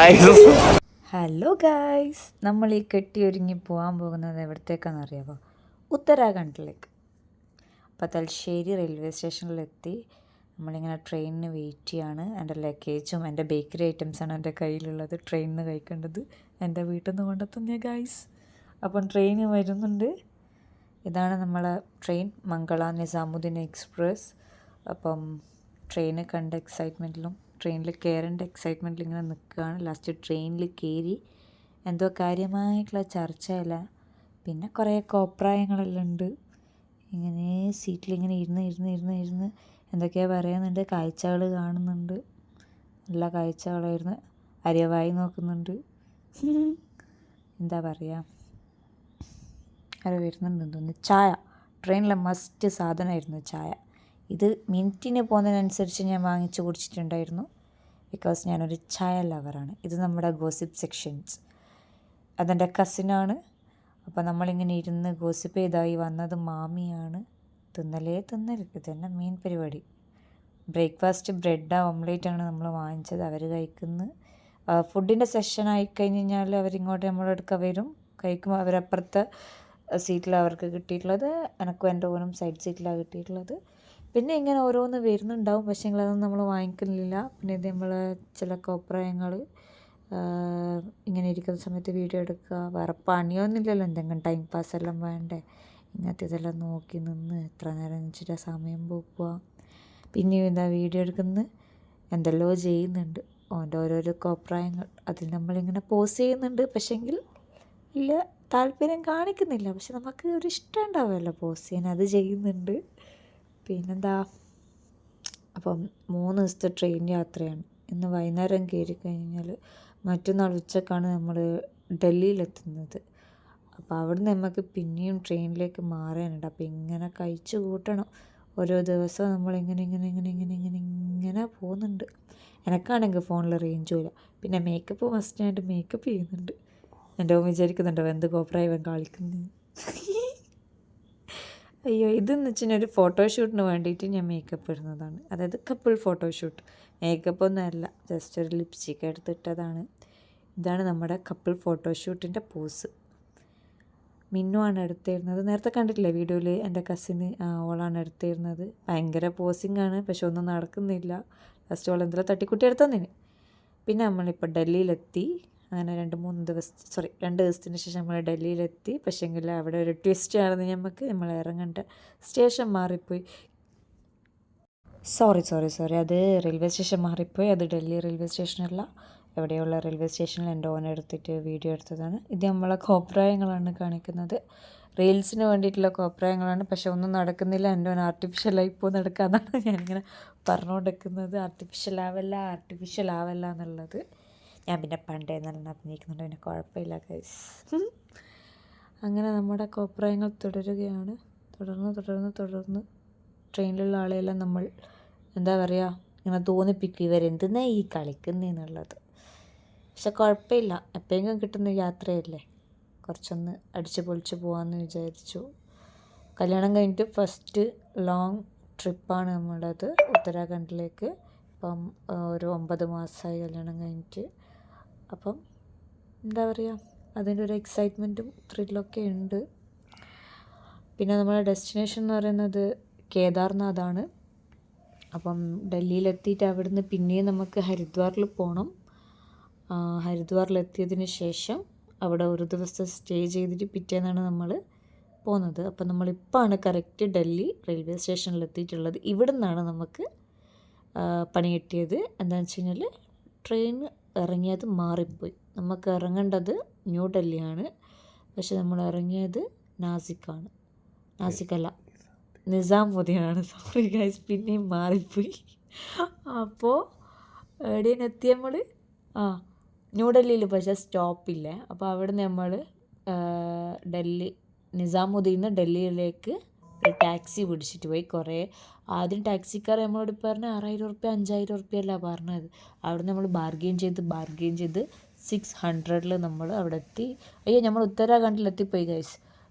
Guys. Hello guys, നമ്മൾ ഈ കെട്ടിയൊരുങ്ങി പോകാൻ പോകുന്നത് എവിടത്തേക്കാണെന്ന് അറിയാമോ? ഉത്തരാഖണ്ഡിലേക്ക്. അപ്പോൾ തലശ്ശേരി റെയിൽവേ സ്റ്റേഷനിലെത്തി. നമ്മളിങ്ങനെ ട്രെയിനിന് വെയിറ്റ് ചെയ്യാണ്. എൻ്റെ ലഗേജും എൻ്റെ ബേക്കറി ഐറ്റംസാണ് എൻ്റെ കയ്യിലുള്ളത്. ട്രെയിനിൽ നിന്ന് കഴിക്കേണ്ടത് എൻ്റെ വീട്ടിൽ നിന്ന് കൊണ്ടെത്തുന്ന ഗായ്സ്. അപ്പം ട്രെയിൻ വരുന്നുണ്ട്. ഇതാണ് നമ്മളെ ട്രെയിൻ, മംഗള നിസാമുദ്ദീൻ എക്സ്പ്രസ്. അപ്പം ട്രെയിന് കണ്ട എക്സൈറ്റ്മെൻറ്റിലും ട്രെയിനിൽ കയറേണ്ട എക്സൈറ്റ്മെൻറ്റിൽ ഇങ്ങനെ നിൽക്കുകയാണ്. ലാസ്റ്റ് ട്രെയിനിൽ കയറി. എന്തോ കാര്യമായിട്ടുള്ള ചർച്ചയില്ല. പിന്നെ കുറേ കോപ്രായങ്ങളെല്ലാം ഉണ്ട്. ഇങ്ങനെ സീറ്റിലിങ്ങനെ ഇരുന്ന് എന്തൊക്കെയോ പറയുന്നുണ്ട്. കാഴ്ചകൾ കാണുന്നുണ്ട്. നല്ല കാഴ്ചകളായിരുന്നു. അരിവായി നോക്കുന്നുണ്ട്. എന്താ പറയുക, അത് വരുന്നുണ്ടെന്ന് തോന്നുന്നു. ചായ ട്രെയിനിലെ മസ്റ്റ് സാധനമായിരുന്നു ചായ. ഇത് മിനിറ്റിന് പോകുന്നതിനനുസരിച്ച് ഞാൻ വാങ്ങിച്ച് കുടിച്ചിട്ടുണ്ടായിരുന്നു. ബിക്കോസ് ഞാനൊരു ചായ ലവറാണ്. ഇത് നമ്മുടെ ഗോസിപ്പ് സെക്ഷൻസ്. അതെൻ്റെ കസിനാണ്. അപ്പോൾ നമ്മളിങ്ങനെ ഇരുന്ന് ഗോസിപ്പ് ചെയ്തായി വന്നത് മാമിയാണ്. തിന്നൽ ഇതന്നെ മെയിൻ പരിപാടി. ബ്രേക്ക്ഫാസ്റ്റ് ബ്രെഡ് ഓംലേറ്റാണ് നമ്മൾ വാങ്ങിച്ചത്. അവർ കഴിക്കുന്നു. ഫുഡിൻ്റെ സെഷൻ ആയിക്കഴിഞ്ഞ് കഴിഞ്ഞാൽ അവരിങ്ങോട്ട് നമ്മളെടുക്കാൻ വരും. കഴിക്കുമ്പോൾ അവരപ്പുറത്തെ സീറ്റിലാണ് അവർക്ക് കിട്ടിയിട്ടുള്ളത്. എനക്കും എൻ്റെ ഓനും സൈഡ് സീറ്റിലാണ് കിട്ടിയിട്ടുള്ളത്. പിന്നെ ഇങ്ങനെ ഓരോന്ന് വരുന്നുണ്ടാവും. പക്ഷേ അതൊന്നും നമ്മൾ വാങ്ങിക്കുന്നില്ല. പിന്നെ ഇത് നമ്മൾ ചില കോപ്രായങ്ങൾ, ഇങ്ങനെ ഇരിക്കുന്ന സമയത്ത് വീഡിയോ എടുക്കുക. വേറെ പണിയൊന്നുമില്ലല്ലോ, എന്തെങ്കിലും ടൈം പാസ് എല്ലാം വേണ്ടേ. ഇങ്ങനത്തെ ഇതെല്ലാം നോക്കി നിന്ന് എത്ര നേരം വെച്ചിട്ട് സമയം പോക്കുക. പിന്നെയും എന്താ വീഡിയോ എടുക്കുന്നത്, എന്തെല്ലോ ചെയ്യുന്നുണ്ട്. ഓൻ്റെ ഓരോരോ കോപ്രായങ്ങൾ അതിൽ നമ്മളിങ്ങനെ പോസ്റ്റ് ചെയ്യുന്നുണ്ട്. പക്ഷേങ്കിൽ ഇല്ല, താല്പര്യം കാണിക്കുന്നില്ല. പക്ഷെ നമുക്ക് ഒരു ഇഷ്ടം ഉണ്ടാവുമല്ലോ പോസ്റ്റ് ചെയ്യാൻ, അത് ചെയ്യുന്നുണ്ട്. പിന്നെന്താ, അപ്പം 3 ദിവസത്തെ ട്രെയിൻ യാത്രയാണ്. ഇന്ന് വൈകുന്നേരം കയറി കഴിഞ്ഞാൽ മറ്റന്നാൾ ഉച്ചക്കാണ് നമ്മൾ ഡൽഹിയിലെത്തുന്നത്. അപ്പോൾ അവിടുന്ന് നമുക്ക് പിന്നെയും ട്രെയിനിലേക്ക് മാറാനുണ്ട്. അപ്പോൾ ഇങ്ങനെ കഴിച്ച് കൂട്ടണം. ഓരോ ദിവസവും നമ്മളിങ്ങനെ പോകുന്നുണ്ട്. എനക്കാണെങ്കിൽ ഫോണിൽ റേഞ്ചും ഇല്ല. പിന്നെ മേക്കപ്പ് മസ്റ്റായിട്ട് മേക്കപ്പ് ചെയ്യുന്നുണ്ട്. എൻ്റെ വിചാരിക്കുന്നുണ്ടോ എന്ത് കോപ്രായവൻ കളിക്കുന്നു. അയ്യോ, ഇതെന്ന് വെച്ചാൽ ഒരു ഫോട്ടോഷൂട്ടിന് വേണ്ടിയിട്ട് ഞാൻ മേക്കപ്പ് ഇടുന്നതാണ്. അതായത് കപ്പിൾ ഫോട്ടോഷൂട്ട്. മേക്കപ്പൊന്നും അല്ല, ജസ്റ്റ് ഒരു ലിപ്സ്റ്റിക്ക് എടുത്തിട്ടതാണ്. ഇതാണ് നമ്മുടെ കപ്പിൾ ഫോട്ടോഷൂട്ടിൻ്റെ പോസ്. മിന്നുവാണ് എടുത്തിരുന്നത്. നേരത്തെ കണ്ടിട്ടില്ലേ വീഡിയോയിൽ, എൻ്റെ കസിന് ഓളാണ് എടുത്തിരുന്നത്. ഭയങ്കര പോസിങ്ങാണ്, പക്ഷെ ഒന്നും നടക്കുന്നില്ല. ഫസ്റ്റ് ഓൾ എന്തെങ്കിലും തട്ടിക്കുട്ടി എടുത്തന്നിന്. പിന്നെ നമ്മളിപ്പോൾ ഡൽഹിയിലെത്തി. അങ്ങനെ 2 ദിവസത്തിന് ശേഷം നമ്മൾ ഡൽഹിയിലെത്തി. പക്ഷേങ്കിൽ അവിടെ ഒരു ട്വിസ്റ്റ് ആണെന്ന് നമ്മൾ ഇറങ്ങേണ്ട സ്റ്റേഷൻ മാറിപ്പോയി. സോറി അത് റെയിൽവേ സ്റ്റേഷൻ മാറിപ്പോയി. അത് ഡൽഹി റെയിൽവേ സ്റ്റേഷനല്ല, എവിടെയുള്ള റെയിൽവേ സ്റ്റേഷനിൽ എൻ്റെ ഓൻ എടുത്തിട്ട് വീഡിയോ എടുത്തതാണ്. ഇത് നമ്മളെ കോപ്രായങ്ങളാണ് കാണിക്കുന്നത്. റീൽസിന് വേണ്ടിയിട്ടുള്ള കോപ്രായങ്ങളാണ്. പക്ഷെ ഒന്നും നടക്കുന്നില്ല. എൻ്റെ ഓൻ ആർട്ടിഫിഷ്യലായി ഇപ്പോൾ നടക്കാമെന്നാണ് ഞാനിങ്ങനെ പറഞ്ഞുകൊണ്ടിരിക്കുന്നത്. ആർട്ടിഫിഷ്യൽ ആവല്ല എന്നുള്ളത്. ഞാൻ പിന്നെ പണ്ടേ നല്ല അഭിനയിക്കുന്നുണ്ട്, പിന്നെ കുഴപ്പമില്ല ഗൈസ്. അങ്ങനെ നമ്മുടെ കോപ്രായങ്ങൾ തുടരുകയാണ്. തുടർന്ന് ട്രെയിനിലുള്ള ആളെയെല്ലാം നമ്മൾ എന്താ പറയുക, ഇങ്ങനെ തോന്നിപ്പിക്കും ഇവരെന്തെന്നാ ഈ കളിക്കുന്നതെന്നുള്ളത്. പക്ഷെ കുഴപ്പമില്ല, എപ്പോഴെങ്കിലും കിട്ടുന്ന യാത്രയല്ലേ, കുറച്ചൊന്ന് അടിച്ച് പൊളിച്ച് പോകാമെന്ന് വിചാരിച്ചു. കല്യാണം കഴിഞ്ഞിട്ട് ഫസ്റ്റ് ലോങ് ട്രിപ്പാണ് നമ്മുടേത് ഉത്തരാഖണ്ഡിലേക്ക്. ഇപ്പം ഒരു 9 മാസമായി കല്യാണം കഴിഞ്ഞിട്ട്. അപ്പം എന്താ പറയുക, അതിൻ്റെ ഒരു എക്സൈറ്റ്മെൻറ്റും ത്രില്ലൊക്കെ ഉണ്ട്. പിന്നെ നമ്മുടെ ഡെസ്റ്റിനേഷൻ എന്ന് പറയുന്നത് കേദാർനാഥാണ്. അപ്പം ഡൽഹിയിലെത്തിയിട്ട് അവിടുന്ന് പിന്നെയും നമുക്ക് ഹരിദ്വാറിൽ പോകണം. ഹരിദ്വാറിലെത്തിയതിന് ശേഷം അവിടെ ഒരു ദിവസം സ്റ്റേ ചെയ്തിട്ട് പിറ്റേന്നാണ് നമ്മൾ പോകുന്നത്. അപ്പം നമ്മളിപ്പോഴാണ് കറക്റ്റ് ഡൽഹി റെയിൽവേ സ്റ്റേഷനിലെത്തിയിട്ടുള്ളത്. ഇവിടെ നിന്നാണ് നമുക്ക് പണി കിട്ടിയത്. എന്താണെന്ന് വെച്ച് കഴിഞ്ഞാൽ ട്രെയിൻ ഇറങ്ങിയത് മാറിപ്പോയി. നമുക്ക് ഇറങ്ങേണ്ടത് ന്യൂ ഡൽഹിയാണ്, പക്ഷെ നമ്മൾ ഇറങ്ങിയത് നാസിക്കല്ല നിസാമുദ്ദീനാണ്. സോറി ഗൈസ്, പിന്നെയും മാറിപ്പോയി. അപ്പോൾ എവിടെയാണ് എത്തി നമ്മൾ? ന്യൂ ഡൽഹിയിൽ പക്ഷേ സ്റ്റോപ്പില്ലേ. അപ്പോൾ അവിടുന്ന് നമ്മൾ നിസാമുദ്ദീനിൽ നിന്ന് ഡൽഹിയിലേക്ക് ഒരു ടാക്സി പിടിച്ചിട്ട് പോയി. ആദ്യം ടാക്സിക്കാർ നമ്മളോട് പറഞ്ഞ് 6000 റുപ്യ 5000 റുപ്യ അല്ല പറഞ്ഞത്. അവിടെ നമ്മൾ ബാർഗെയിൻ ചെയ്ത് 600-ൽ നമ്മൾ അവിടെ എത്തി. അയ്യോ, നമ്മൾ ഉത്തരാഖണ്ഡിലെത്തിപ്പോയി ഗൈസ്.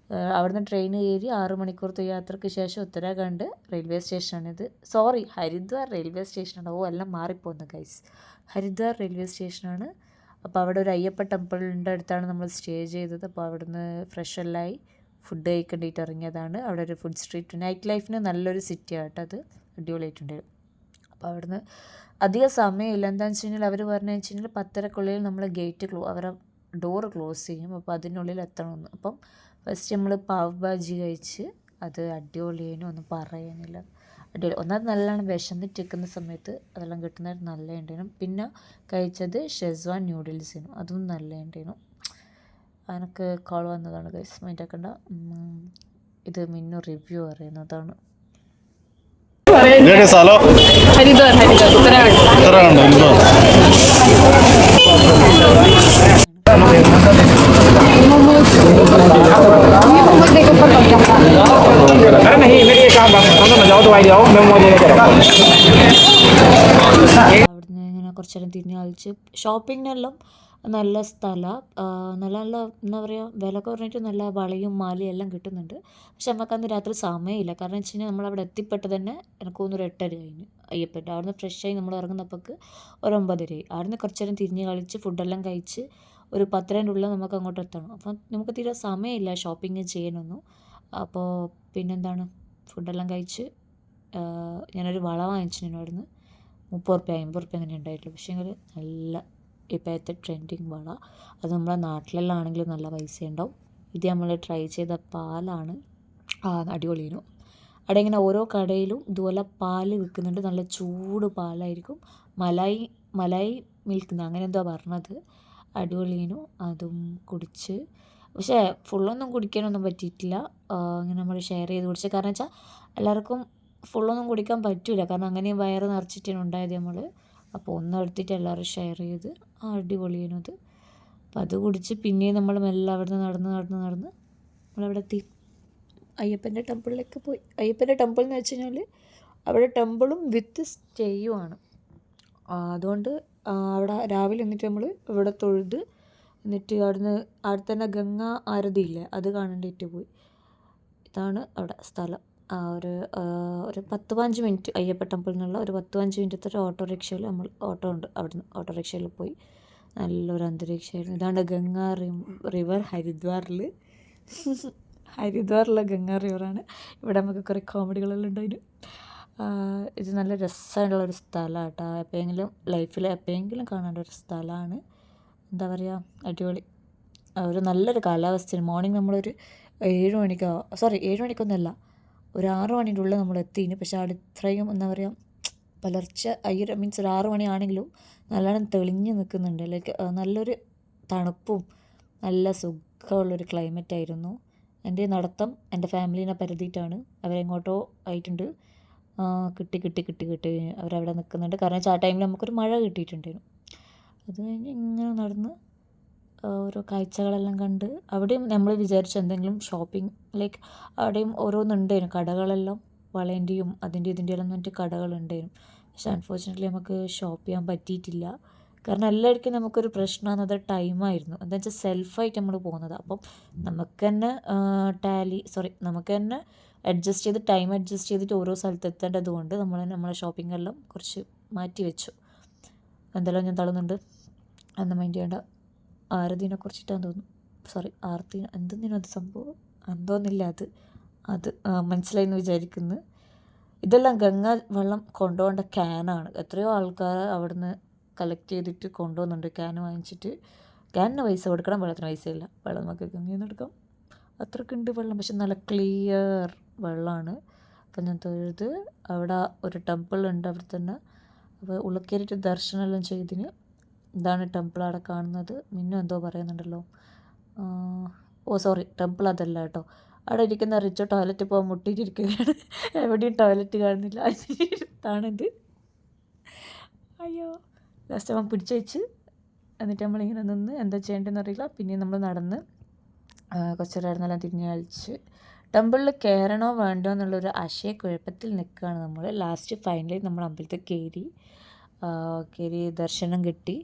അവിടുന്ന് ട്രെയിൻ കയറി 6 മണിക്കൂറത്തെ യാത്രയ്ക്ക് ശേഷം ഉത്തരാഖണ്ഡ് റെയിൽവേ സ്റ്റേഷനാണിത്. ഹരിദ്വാർ റെയിൽവേ സ്റ്റേഷനാണ്. എല്ലാം മാറിപ്പോകുന്നു ഗൈസ്. ഹരിദ്വാർ റെയിൽവേ സ്റ്റേഷനാണ്. അപ്പോൾ അവിടെ ഒരു അയ്യപ്പ ടെമ്പിളിൻ്റെ അടുത്താണ് നമ്മൾ സ്റ്റേ ചെയ്തത്. അപ്പോൾ അവിടുന്ന് ഫ്രഷ് എല്ലായി ഫുഡ് കഴിക്കേണ്ടിയിട്ട് ഇറങ്ങിയതാണ്. അവിടെ ഒരു ഫുഡ് സ്ട്രീറ്റ്, നൈറ്റ് ലൈഫിന് നല്ലൊരു സിറ്റിയാണ് കേട്ടോ അത്, അടിപൊളിയായിട്ടുണ്ടായിരുന്നു. അപ്പോൾ അവിടുന്ന് അധികം സമയമില്ല. എന്താണെന്ന് വെച്ച് കഴിഞ്ഞാൽ അവർ പറഞ്ഞു വെച്ച് കഴിഞ്ഞാൽ 10:30 നമ്മൾ ഗേറ്റ് അവരെ ഡോറ് ക്ലോസ് ചെയ്യും. അപ്പോൾ അതിനുള്ളിൽ എത്തണമെന്ന്. അപ്പം ഫസ്റ്റ് നമ്മൾ പാവ് ഭാജി കഴിച്ച്, അത് അടിപൊളിയേനും ഒന്നും പറയാനില്ല, അടിപൊളി. ഒന്നാമത് നല്ലോണം വിശന്നിട്ടിരിക്കുന്ന സമയത്ത് അതെല്ലാം കിട്ടുന്നത് നല്ല ഉണ്ടായിരുന്നു. പിന്നെ കഴിച്ചത് ഷെസ്വാൻ ന്യൂഡിൽസിനും, അതും നല്ല ഉണ്ടായിരുന്നു. എനിക്ക് കോൾ വന്നതാണ് ഗൈസ്, മൈൻഡ് ആക്കണ്ട. ഇത് മിന്നു റിവ്യൂ പറയുന്നതാണ്. സ്ഥലം ഹരിദ്വാർ ഉത്തരാഖണ്ഡ്. അവിടുന്ന് ഇങ്ങനെ കുറച്ച് നേരം തിരിഞ്ഞ് കളിച്ച് ഷോപ്പിങ്ങിനെല്ലാം നല്ല സ്ഥലം, നല്ല നല്ല എന്താ പറയുക, വില കുറഞ്ഞിട്ട് നല്ല വളയും മാലയും എല്ലാം കിട്ടുന്നുണ്ട്. പക്ഷെ നമുക്കന്ന് രാത്രി സമയമില്ല. കാരണം വെച്ച് കഴിഞ്ഞാൽ നമ്മളവിടെ എത്തിപ്പെട്ട് തന്നെ എനിക്ക് തോന്നുന്നു ഒരു 8:30 കഴിഞ്ഞു അയ്യപ്പൻ്റെ. അവിടുന്ന് ഫ്രഷായി നമ്മൾ ഇറങ്ങുന്നപ്പോൾക്ക് ഒരു 9:30 ആയി. അവിടുന്ന് കുറച്ച് നേരം തിരിഞ്ഞ് കളിച്ച് ഫുഡെല്ലാം കഴിച്ച് ഒരു 10:30 ഉള്ളിൽ നമുക്ക് അങ്ങോട്ട് എത്തണം. അപ്പം നമുക്ക് തീരെ സമയമില്ല ഷോപ്പിംഗ് ചെയ്യാനൊന്നും. അപ്പോൾ പിന്നെന്താണ്, ഫുഡെല്ലാം കഴിച്ച് ഞാനൊരു വള വാങ്ങിച്ചിരുന്നു അവിടുന്ന്. 30 50 അങ്ങനെ ഉണ്ടായിട്ടുള്ളൂ. പക്ഷേ എങ്കിൽ നല്ല ഇപ്പോഴത്തെ ട്രെൻഡിങ് വള. അത് നമ്മളെ നാട്ടിലെല്ലാം ആണെങ്കിലും നല്ല പൈസ ഉണ്ടാവും. ഇത് നമ്മൾ ട്രൈ ചെയ്ത പാലാണ്, അടിപൊളിയായിരുന്നു. അവിടെ ഇങ്ങനെ ഓരോ കടയിലും ഇതുപോലെ പാല് വിൽക്കുന്നുണ്ട്. നല്ല ചൂട് പാലായിരിക്കും. മലായി മിൽക്ക് അങ്ങനെ എന്തോ പറഞ്ഞത്, അടിപൊളിയായിരുന്നു. അതും കുടിച്ച്, പക്ഷേ ഫുള്ളൊന്നും കുടിക്കാനൊന്നും പറ്റിയിട്ടില്ല. ഇങ്ങനെ നമ്മൾ ഷെയർ ചെയ്ത് കുടിച്ച്. കാരണം വെച്ചാൽ എല്ലാവർക്കും ഫുള്ളൊന്നും കുടിക്കാൻ പറ്റില്ല. കാരണം അങ്ങനെയും വയറ് നിറച്ചിട്ടാണ് ഉണ്ടായത് നമ്മൾ. അപ്പോൾ ഒന്നും എടുത്തിട്ട് എല്ലാവരും ഷെയർ ചെയ്ത്, അടിപൊളിയായിരുന്നു അത്. അപ്പോൾ അത് കുടിച്ച് പിന്നെയും നമ്മൾ മെല്ലെ അവിടുന്ന് നടന്ന് നമ്മളവിടെ എത്തി. അയ്യപ്പൻ്റെ ടെമ്പിളിലേക്ക് പോയി. അയ്യപ്പൻ്റെ ടെമ്പിൾ എന്ന് വെച്ച് കഴിഞ്ഞാൽ അവിടെ ടെമ്പിളും വിത്ത് സ്റ്റേയുമാണ്. അതുകൊണ്ട് അവിടെ രാവിലെ എന്നിട്ട് നമ്മൾ ഇവിടെ തൊഴുത്, എന്നിട്ട് അവിടെ തന്നെ ഗംഗാ ആരതിയില്ലേ, അത് കാണേണ്ടിയിട്ട് പോയി. ഇതാണ് അവിടെ സ്ഥലം. ഒരു 10-15 മിനിറ്റ് അയ്യപ്പ ടെമ്പിളിൽ നിന്നുള്ള ഒരു 10-15 മിനിറ്റത്തെ ഒരു ഓട്ടോറിക്ഷയിൽ നമ്മൾ ഉണ്ട് അവിടുന്ന് ഓട്ടോറിക്ഷയിൽ പോയി. നല്ലൊരു അന്തരീക്ഷമായിരുന്നു. ഇതാണ് ഗംഗാ റിവർ ഹരിദ്വാറിലെ ഗംഗാ റിവറാണ്. ഇവിടെ നമുക്ക് കുറേ കോമഡികളെല്ലാം ഉണ്ടായിരുന്നു. ഇത് നല്ല രസമുള്ളൊരു സ്ഥലമാണ് കേട്ടോ. എപ്പോഴെങ്കിലും ലൈഫിൽ എപ്പോഴെങ്കിലും കാണേണ്ട ഒരു സ്ഥലമാണ്. എന്താ പറയുക, അടിപൊളി. ഒരു നല്ലൊരു കാലാവസ്ഥയാണ്. മോർണിംഗ് നമ്മളൊരു 7 മണിക്കോ 7 മണിക്കൊന്നുമല്ല, ഒരു 6 മണിൻ്റെ ഉള്ളിൽ നമ്മൾ എത്തിയിന്. പക്ഷേ അവിടെ ഇത്രയും എന്താ പറയുക, പുലർച്ചെ മീൻസ് ഒരു 6 മണിയാണെങ്കിലും നല്ലോണം തെളിഞ്ഞ് നിൽക്കുന്നുണ്ട്. ലൈക്ക് നല്ലൊരു തണുപ്പും നല്ല സുഖമുള്ളൊരു ക്ലൈമറ്റായിരുന്നു. എൻ്റെ നടത്തം എൻ്റെ ഫാമിലീനെ പരതിയിട്ടാണ്. അവരെങ്ങോട്ടോ ആയിട്ടുണ്ട്, കിട്ടി അവരവിടെ നിൽക്കുന്നുണ്ട്. കാരണം വെച്ചാൽ ആ ടൈമിൽ നമുക്കൊരു മഴ കിട്ടിയിട്ടുണ്ടായിരുന്നു. അത് കഴിഞ്ഞ് ഇങ്ങനെ നടന്ന് ഓരോ കാഴ്ചകളെല്ലാം കണ്ട്, അവിടെയും നമ്മൾ വിചാരിച്ച എന്തെങ്കിലും ഷോപ്പിംഗ്, ലൈക്ക് അവിടെയും ഓരോന്നുണ്ടായിരുന്നു കടകളെല്ലാം, വളേൻ്റെയും ഇതിൻ്റെ എല്ലാം പറഞ്ഞിട്ട് കടകളുണ്ടായിരുന്നു. പക്ഷെ അൺഫോർച്യുനേറ്റ്ലി നമുക്ക് ഷോപ്പ് ചെയ്യാൻ പറ്റിയിട്ടില്ല. കാരണം എല്ലാവർക്കും നമുക്കൊരു പ്രശ്നമാകുന്നത് ടൈമായിരുന്നു. എന്താ വെച്ചാൽ സെൽഫായിട്ട് നമ്മൾ പോകുന്നത്. അപ്പം നമുക്ക് തന്നെ നമുക്ക് തന്നെ ടൈം അഡ്ജസ്റ്റ് ചെയ്തിട്ട് ഓരോ സ്ഥലത്ത് എത്തേണ്ടത് കൊണ്ട് നമ്മളെ ഷോപ്പിംഗെല്ലാം കുറച്ച് മാറ്റി വെച്ചു. എന്തെല്ലാം ഞാൻ തള്ളുന്നുണ്ട്, അന്ന് മൈൻഡ് ചെയ്യേണ്ട. ആരതിനെ കുറിച്ചിട്ടാന്ന് തോന്നുന്നു, ആരതി എന്തെങ്കിലും അത് സംഭവം എന്തോന്നില്ല, അത് മനസ്സിലായെന്ന് വിചാരിക്കുന്നു. ഇതെല്ലാം ഗംഗാ വെള്ളം കൊണ്ടുപോകേണ്ട ക്യാനാണ്. എത്രയോ ആൾക്കാർ അവിടുന്ന് കളക്ട് ചെയ്തിട്ട് കൊണ്ടുപോകുന്നുണ്ട് ക്യാൻ വാങ്ങിച്ചിട്ട്. ക്യാനിന് പൈസ കൊടുക്കണം, വെള്ളത്തിന് പൈസയില്ല. വെള്ളം നമുക്ക് ഗംഗയിൽ നിന്ന് എടുക്കാം, അത്രയ്ക്കുണ്ട് വെള്ളം. പക്ഷെ നല്ല ക്ലിയർ വെള്ളമാണ്. അപ്പം ഞാൻ തൊഴുത്, അവിടെ ഒരു ടെമ്പിൾ ഉണ്ട് അവിടെ തന്നെ. അപ്പോൾ ഉള്ളിൽ കയറിയിട്ട് ദർശനമെല്ലാം ചെയ്തിന്. ഇതാണ് ടെമ്പിൾ അവിടെ കാണുന്നത്. മിന്നു എന്തോ പറയുന്നുണ്ടല്ലോ. ടെമ്പിൾ അതല്ല കേട്ടോ. അവിടെ ഇരിക്കുന്ന റിച്ച് ടോയ്ലറ്റ് പോകാൻ മുട്ടിയിട്ടിരിക്കുകയാണ്. എവിടെയും ടോയ്ലറ്റ് കാണുന്നില്ല, അതിനടുത്താണിത്. അയ്യോ, ലാസ്റ്റ് അവൻ പിടിച്ച് വെച്ച്, എന്നിട്ട് നമ്മളിങ്ങനെ നിന്ന് എന്താ ചെയ്യേണ്ടതെന്ന് അറിയില്ല. പിന്നെ നമ്മൾ നടന്ന് കുറച്ച് നേരം തിരിഞ്ഞ് കളിച്ച് ടെമ്പിളിൽ കയറണോ വേണ്ടോ എന്നുള്ളൊരു ആശയക്കുഴപ്പത്തിൽ നിൽക്കുകയാണ് നമ്മൾ. ലാസ്റ്റ് ഫൈനലി നമ്മൾ അമ്പലത്തിൽ കയറി ദർശനം കിട്ടി.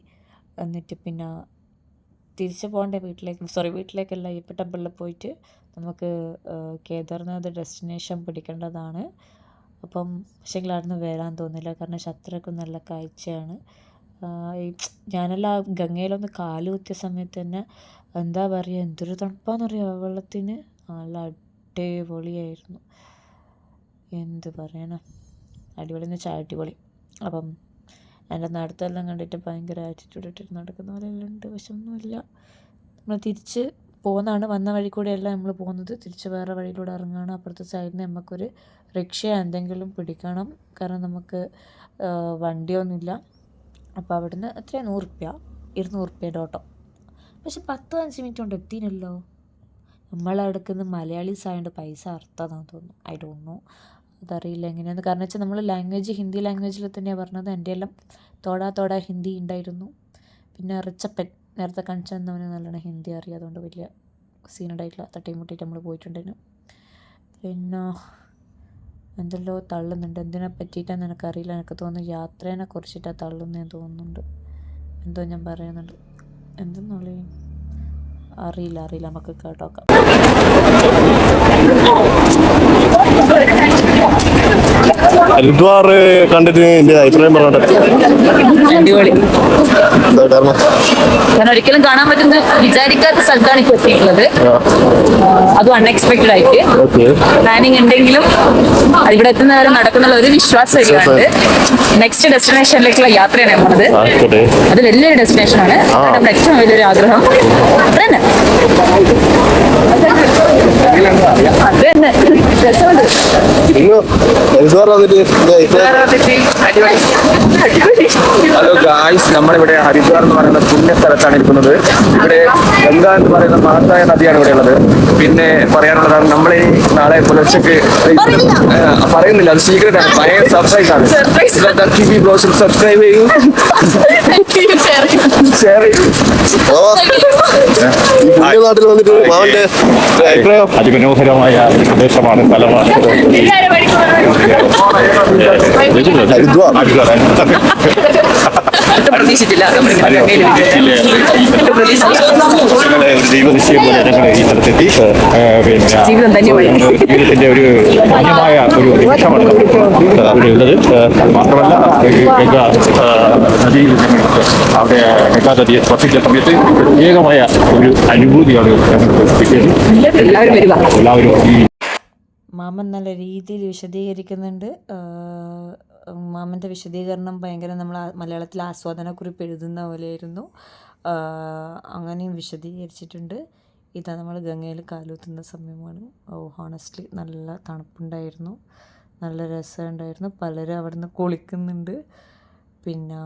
എന്നിട്ട് പിന്നെ തിരിച്ച് പോകേണ്ട വീട്ടിലേക്കല്ല, അയ്യപ്പ ടെമ്പിളിൽ പോയിട്ട് നമുക്ക് കേദാർനാഥ് ഡെസ്റ്റിനേഷൻ പിടിക്കേണ്ടതാണ്. അപ്പം പക്ഷേ അവിടുന്ന് വരാൻ തോന്നില്ല, കാരണം അത്രയ്ക്കും നല്ല കാഴ്ചയാണ്. ഈ ഞാനെല്ലാം ഗംഗയിലൊന്ന് കാല് കുത്തിയ സമയത്ത് തന്നെ എന്താ പറയുക, എന്തൊരു തണുപ്പാണെന്നറിയാമോ വെള്ളത്തിന്. നല്ല അടിപൊളിയായിരുന്നു, എന്ത് പറയാനാ, അടിപൊളി എന്ന് വെച്ചാൽ അടിപൊളി. അപ്പം എൻ്റെ നടത്തെല്ലാം കണ്ടിട്ട് ഭയങ്കര ആറ്റിറ്റ്യൂഡ് ഇട്ടിട്ട് നടക്കുന്ന പോലെയെല്ലാം ഉണ്ട്, പക്ഷെ ഒന്നുമില്ല. നമ്മൾ തിരിച്ച് പോകുന്നതാണ്, വന്ന വഴി കൂടെയല്ല നമ്മൾ പോകുന്നത്, തിരിച്ച് വേറെ വഴിയിലൂടെ ഇറങ്ങുകയാണ്. അപ്പുറത്തെ സൈഡിൽ നിന്ന് നമുക്കൊരു റിക്ഷ എന്തെങ്കിലും പിടിക്കണം, കാരണം നമുക്ക് വണ്ടിയൊന്നുമില്ല. അപ്പോൾ അവിടുന്ന് എത്രയാണ് 100 റുപ്യ 200 റുപ്യയുടെ ഓട്ടോ. പക്ഷെ 10-15 മിനിറ്റ് കൊണ്ട് എത്തിനല്ലോ. നമ്മളടുക്കുന്ന മലയാളീസ് ആയതുകൊണ്ട് പൈസ അർത്ഥമാണെന്ന് തോന്നുന്നു, ഐ ഡോണ്ട് നോ, അതറിയില്ല എങ്ങനെയാണെന്ന്. കാരണം വെച്ചാൽ നമ്മൾ ലാംഗ്വേജ് ഹിന്ദി ലാംഗ്വേജിൽ തന്നെയാണ് പറഞ്ഞത്. എൻ്റെ എല്ലാം തോടാ ഹിന്ദി ഉണ്ടായിരുന്നു. പിന്നെ റിച്ചപ്പൻ നേരത്തെ കാണിച്ചവന് നല്ലോണം ഹിന്ദി അറിയാം, അതുകൊണ്ട് വലിയ സീനുണ്ടായിട്ടില്ല, തട്ടിയും മുട്ടിയിട്ട് നമ്മൾ പോയിട്ടുണ്ടായിരുന്നു. പിന്നെ എന്തെല്ലോ തള്ളുന്നുണ്ട്, എന്തിനെ പറ്റിയിട്ടാന്ന് എനിക്കറിയില്ല. എനിക്ക് തോന്നുന്നു യാത്രേനെ കുറിച്ചിട്ടാണ് തള്ളുന്നതെന്ന് തോന്നുന്നുണ്ട്. എന്തോ ഞാൻ പറയുന്നുണ്ട്, എന്തെന്നുള്ളേ അറിയില്ല, നമുക്ക് കേട്ടോക്കാം. ഹരിദ്വാർ കണ്ടിട്ട് എൻ്റെ അഭിപ്രായം പറഞ്ഞോട്ടെ. അടിപൊളി. എന്താ കാരണം? ഞാൻ ഒരിക്കലും കാണാൻ പറ്റുന്ന വിചാരിക്കാത്ത സ്ഥലത്താണ് ഇപ്പോൾ എത്തിയിട്ടുള്ളത്. അതും അൺഎക്സ്പെക്റ്റഡ് ആയിട്ട്. പ്ലാനിങ് ഉണ്ടെങ്കിലും ഇവിടെ എത്തുന്നവരെ നടക്കുന്നുള്ള ഒരു വിശ്വാസം ഇല്ലാണ്ട് നെക്സ്റ്റ് ഡെസ്റ്റിനേഷനിലേക്കുള്ള യാത്രയാണ് നമ്മളത്. അത് വലിയൊരു ഡെസ്റ്റിനേഷനാണ്, നമ്മുടെ ഏറ്റവും വലിയൊരു ആഗ്രഹം അത് തന്നെ. രസമുണ്ട്. ഹരിദ്വാർ വന്നിട്ട് ഹലോ ഗായ്സ്, നമ്മളിവിടെ ഹരിദ്വാർ എന്ന് പറയുന്ന പുണ്യ സ്ഥലത്താണ് ഇരിക്കുന്നത്. ഇവിടെ ഗംഗ എന്ന് പറയുന്ന മഹത്തായ നദിയാണ് ഇവിടെ ഉള്ളത്. പിന്നെ പറയാനുള്ളതാണ്, നമ്മൾ ഈ നാളെ പുലർച്ചയ്ക്ക് പറയുന്നില്ല, അത് സീക്രട്ട് ആണ്, ഭയങ്കര സർപ്രൈസ് ആണ്. സബ്സ്ക്രൈബ് ചെയ്യൂ, ഷെയർ ചെയ്യൂ. ഈ പുണ്യനാട്ടിൽ വന്നിട്ട് മാവന്റെ അഭിപ്രായം? അതിമനോഹരമായ പ്രദേശമാണ്, സ്ഥലമാണ് ഹരിദ്വാർ. പ്രതീക്ഷിച്ചില്ല. ഒരു ദൈവനിശ്ചയം പോലെ ഞങ്ങൾ ഈ സ്ഥലത്തെത്തി. ജീവിതം തന്നെ ജീവിതത്തിന്റെ ഒരു ധന്യമായ ഒരു നിമിഷമാണ് ഇവിടെ ഉള്ളത്. മാത്രമല്ല ഗംഗാ നദിയിൽ അവിടെ ഗംഗാ നദിയെ സ്പർശിച്ച സമയത്ത് പ്രത്യേകമായ ഒരു അനുഭൂതിയാണ് ഞങ്ങൾക്ക് കിട്ടിയത്. എല്ലാവരും ഈ മാമൻ നല്ല രീതിയിൽ വിശദീകരിക്കുന്നുണ്ട്. മാമൻ്റെ വിശദീകരണം ഭയങ്കര നമ്മൾ മലയാളത്തിൽ ആസ്വാദനക്കുറിപ്പ് എഴുതുന്ന പോലെയായിരുന്നു. അങ്ങനെയും വിശദീകരിച്ചിട്ടുണ്ട്. ഇതാ നമ്മൾ ഗംഗയിൽ കാലുകുത്തുന്ന സമയമാണ്. ഹോണസ്റ്റ്ലി നല്ല തണുപ്പുണ്ടായിരുന്നു, നല്ല രസമുണ്ടായിരുന്നു. പലരും അവിടെ നിന്ന് കുളിക്കുന്നുണ്ട്. പിന്നെ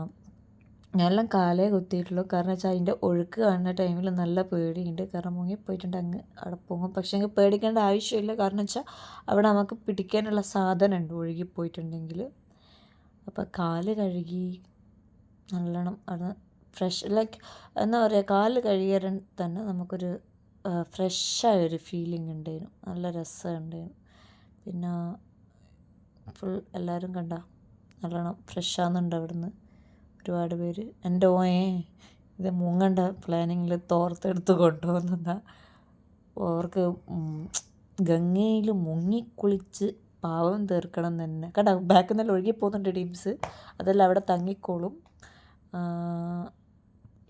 ഞാനെല്ലാം കാലേ കുത്തിയിട്ടുള്ളൂ, കാരണം വെച്ചാൽ അതിൻ്റെ ഒഴുക്ക് കാണുന്ന ടൈമിൽ നല്ല പേടിയുണ്ട്. കാരണം മുങ്ങിപ്പോയിട്ടുണ്ട്, അങ്ങ് അവിടെ പോകും. പക്ഷേ അങ്ങ് പേടിക്കേണ്ട ആവശ്യമില്ല, കാരണം വെച്ചാൽ അവിടെ നമുക്ക് പിടിക്കാനുള്ള സാധനമുണ്ട് ഒഴുകിപ്പോയിട്ടുണ്ടെങ്കിൽ. അപ്പോൾ കാല് കഴുകി നല്ലോണം അത് ഫ്രഷ്, ലൈക്ക് എന്താ പറയുക, കാല് കഴുകിയാൽ തന്നെ നമുക്കൊരു ഫ്രഷായൊരു ഫീലിംഗ് ഉണ്ടായിരുന്നു, നല്ല രസമുണ്ടായിരുന്നു. പിന്നെ ഫുൾ എല്ലാവരും കണ്ട നല്ലോണം ഫ്രഷാകുന്നുണ്ട് അവിടുന്ന് ഒരുപാട് പേര്. എൻ്റെ ഇത് മുങ്ങണ്ട പ്ലാനിങ്ങിൽ തോർത്തെടുത്ത് കൊണ്ടുപോകുന്നതാ. അവർക്ക് ഗംഗയിൽ മുങ്ങിക്കുളിച്ച് പാവം തീർക്കണം തന്നെ. കേട്ടോ, ബാക്കിൽ നിന്നെല്ലാം ഒഴുകി പോകുന്നുണ്ട് ടീംസ്, അതെല്ലാം അവിടെ തങ്ങിക്കോളും.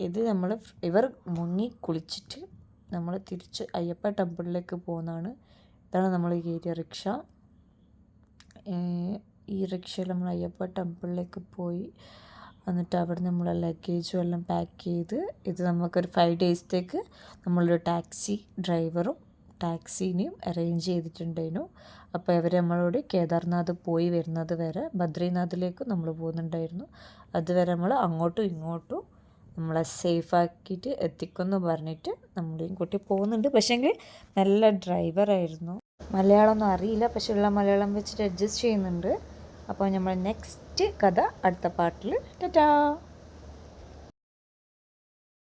ഇത് ഇവർ മുങ്ങിക്കുളിച്ചിട്ട് നമ്മൾ തിരിച്ച് അയ്യപ്പ ടെമ്പിളിലേക്ക് പോകുന്നതാണ്. ഇതാണ് നമ്മൾ കയറിയ റിക്ഷ. ഈ റിക്ഷയിൽ നമ്മൾ അയ്യപ്പ ടെമ്പിളിലേക്ക് പോയി. എന്നിട്ട് അവിടെ നമ്മളെ ലഗേജും എല്ലാം പാക്ക് ചെയ്ത്, ഇത് നമുക്കൊരു 5 ഡേയ്സത്തേക്ക് നമ്മളൊരു ഡ്രൈവറും ടാക്സീനെയും അറേഞ്ച് ചെയ്തിട്ടുണ്ടായിരുന്നു. അപ്പോൾ ഇവർ നമ്മളോട് കേദാർനാഥ് പോയി വരുന്നത് വരെ ബദ്രീനാഥിലേക്കും നമ്മൾ പോകുന്നുണ്ടായിരുന്നു. അതുവരെ നമ്മൾ അങ്ങോട്ടും ഇങ്ങോട്ടും നമ്മളെ സേഫാക്കിയിട്ട് എത്തിക്കുമെന്ന് പറഞ്ഞിട്ട് നമ്മളെയും കൂട്ടി പോകുന്നുണ്ട്. പക്ഷേങ്കിൽ നല്ല ഡ്രൈവറായിരുന്നു. മലയാളമൊന്നും അറിയില്ല, പക്ഷേ ഉള്ള മലയാളം വെച്ചിട്ട് അഡ്ജസ്റ്റ് ചെയ്യുന്നുണ്ട്. അപ്പോൾ നമ്മൾ നെക്സ്റ്റ് കഥ അടുത്ത പാർട്ടിൽ. ടാറ്റാ.